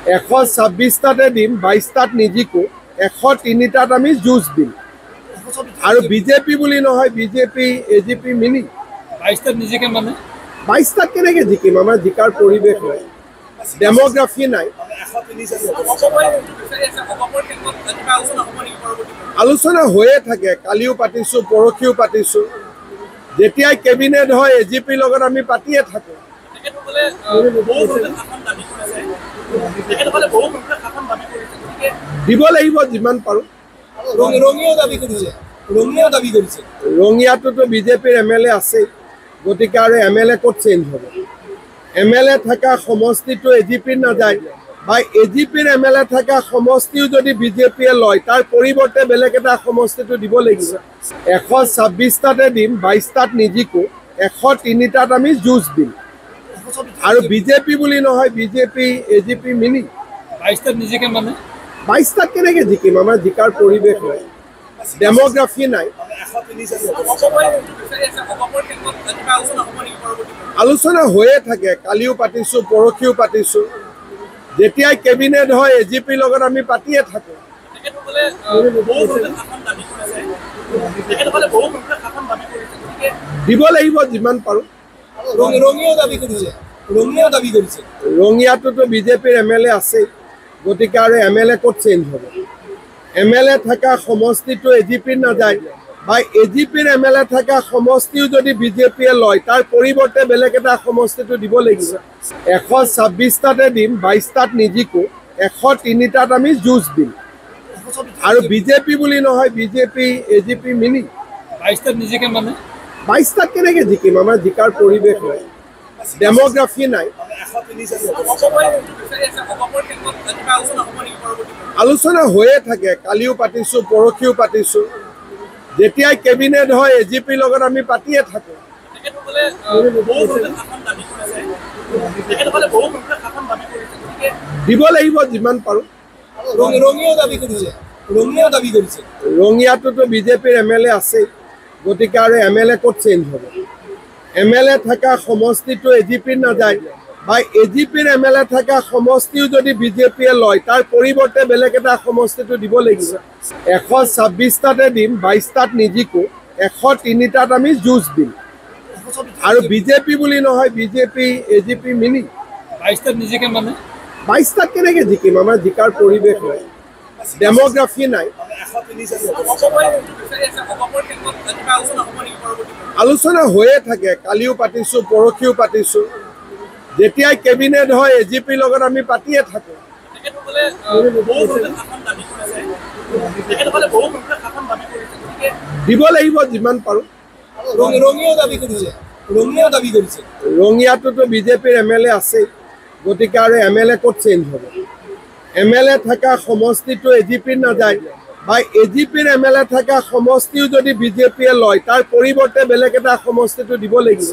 126টাতে দিম, 22টাত নিজিকো, 103টাত আমি যুঁজ দিম। আৰু বিজেপি বুলি নহয়, বিজেপি এজিপি মিলি 22টাত নিজিকে মানে 22টাত কেনেকৈ জিকিম? আমাৰ জিকাৰ পৰিৱেশ নাই, ডেম'গ্ৰাফি নাই। আলোচনা হৈয়ে থাকে, কালিও পাতিছোঁ, পৰহিও পাতিছোঁ। যেতিয়াই কেবিনেট হয় এজিপিৰ লগত আমি পাতিয়ে থাকোঁ। দিব লাগিব যিমান পাৰোঁ। ৰঙিয়াটোতো বিজেপিৰ MLA আছেই, গতিকে আৰু MLA ক'ত চেঞ্জ হ'ব? MLA থকা সমষ্টিটো এজিপিৰ নাযায়, বা এজিপিৰ MLA থকা সমষ্টিও যদি বিজেপিয়ে লয়, তাৰ পৰিৱৰ্তে বেলেগ এটা সমষ্টিটো দিব লাগিব। 126টাতে দিম, 22টাত নিজিকো, 103টাত আমি যুঁজ দিম। আৰু বিজেপি বুলি নহয়, বিজেপি এজিপি মিলি 22টাত নিজিকে মানে 22টাত কেনেকৈ জিকিম? আমাৰ জিকাৰ পৰিৱেশ নাই, ডেম'গ্ৰাফি নাই। আলোচনা হৈয়ে থাকে, কালিও পাতিছোঁ, পৰহিও পাতিছোঁ। যেতিয়াই কেবিনেট হয় এজিপিৰ লগত আমি পাতিয়ে থাকোঁ। দিব লাগিব যিমান পাৰোঁ। ৰঙিয়াটোতো বিজেপিৰ MLA আছেই, গতিকে আৰু MLA ক'ত চেঞ্জ হ'ব? MLA থকা সমষ্টিটো এজিপিৰ নাযায়, বা এজিপিৰ MLA থকা সমষ্টিও যদি বিজেপিয়ে লয়, তাৰ পৰিৱৰ্তে বেলেগ এটা সমষ্টিটো দিব লাগিব। 126টাতে দিম, 22টাত নিজিকো, 103টাত আমি যুঁজ দিম। আৰু বিজেপি বুলি নহয়, বিজেপি এজিপি মিলি 22টাত নিজিকে মানে 22টাত কেনেকৈ জিকিম? আমাৰ জিকাৰ পৰিৱেশ নাই, ডেম'গ্ৰাফি নাই। আলোচনা হৈয়ে থাকে, কালিও পাতিছোঁ, পৰহিও পাতিছোঁ। যেতিয়াই কেবিনেট হয় এজিপিৰ লগত আমি পাতিয়ে থাকোঁ। দিব লাগিব যিমান পাৰোঁ। ৰঙিয়াটোতো বিজেপিৰ MLA আছেই, গতিকে আৰু MLA ক'ত চেঞ্জ হ'ব? MLA থকা সমষ্টিটো এজিপিৰ নাযায়, বা এজিপিৰ MLA থকা সমষ্টিও যদি বিজেপিয়ে লয়, তাৰ পৰিৱৰ্তে বেলেগ এটা সমষ্টিটো দিব লাগিব। 126টাতে দিম, 22টাত নিজিকো, 103টাত আমি যুঁজ দিম। আৰু বিজেপি বুলি নহয়, বিজেপি এজিপি মিলি 22টাত নিজিকে মানে 22টাত কেনেকৈ জিকিম? আমাৰ জিকাৰ পৰিৱেশ নাই, ডেম'গ্ৰাফি নাই। আলোচনা হৈয়ে থাকে, কালিও পাতিছোঁ, পৰহিও পাতিছোঁ। যেতিয়াই কেবিনেট হয় এজিপিৰ লগত আমি পাতিয়ে থাকোঁ। দিব লাগিব যিমান পাৰোঁ। ৰঙিয়াটোতো বিজেপিৰ MLA আছেই, গতিকে আৰু MLA ক'ত চেঞ্জ হ'ব? MLA থকা সমষ্টিটো এজিপিৰ নাযায়, বা এজিপিৰ MLA থকা সমষ্টিও যদি বিজেপিয়ে লয়, তাৰ পৰিৱৰ্তে বেলেগ এটা সমষ্টিটো দিব লাগিব।